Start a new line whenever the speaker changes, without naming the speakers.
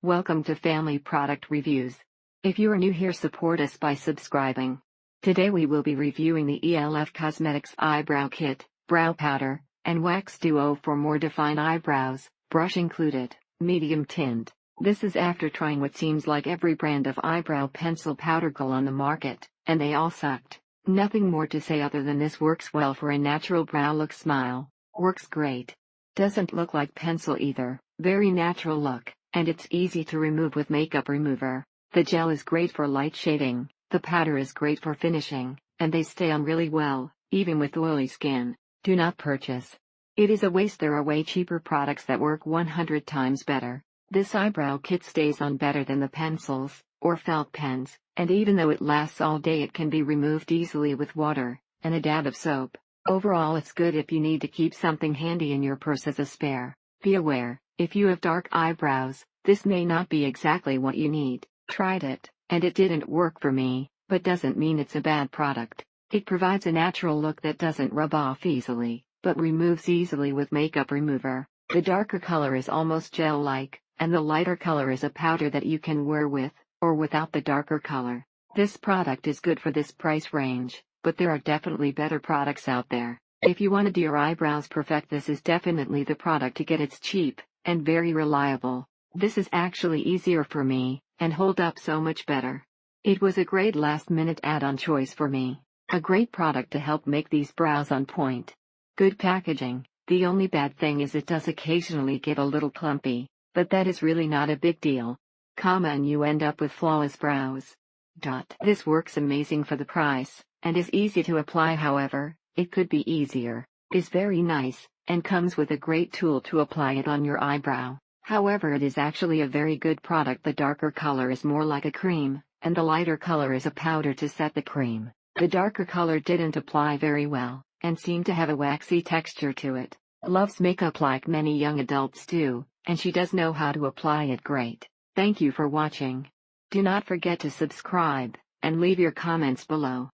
Welcome to Family Product Reviews. If you are new here, support us by subscribing. Today we will be reviewing the e.l.f. Cosmetics Eyebrow Kit, Brow Powder, and Wax Duo for more defined eyebrows, brush included, medium tint. This is after trying what seems like every brand of eyebrow pencil powder gel on the market, and they all sucked. Nothing more to say other than this works well for a natural brow look. Smile. Works great. Doesn't look like pencil either, very natural look. And it's easy to remove with makeup remover. The gel is great for light shading, the powder is great for finishing, and they stay on really well, even with oily skin. Do not purchase. It is a waste. There are way cheaper products that work 100 times better. This eyebrow kit stays on better than the pencils, or felt pens, and even though it lasts all day it can be removed easily with water, and a dab of soap. Overall it's good if you need to keep something handy in your purse as a spare. Be aware, if you have dark eyebrows, this may not be exactly what you need. Tried it, and it didn't work for me, but doesn't mean it's a bad product. It provides a natural look that doesn't rub off easily, but removes easily with makeup remover. The darker color is almost gel-like, and the lighter color is a powder that you can wear with, or without the darker color. This product is good for this price range, but there are definitely better products out there. If you want to do your eyebrows perfect, this is definitely the product to get. It's cheap, and very reliable. This is actually easier for me, and hold up so much better. It was a great last-minute add-on choice for me. A great product to help make these brows on point. Good packaging. The only bad thing is it does occasionally get a little clumpy, but that is really not a big deal. And you end up with flawless brows. This works amazing for the price, and is easy to apply. However, it could be easier. Is very nice, and comes with a great tool to apply it on your eyebrow. However, it is actually a very good product. The darker color is more like a cream, and the lighter color is a powder to set the cream. The darker color didn't apply very well, and seemed to have a waxy texture to it. Loves makeup like many young adults do, and she does know how to apply it great. Thank you for watching. Do not forget to subscribe, and leave your comments below.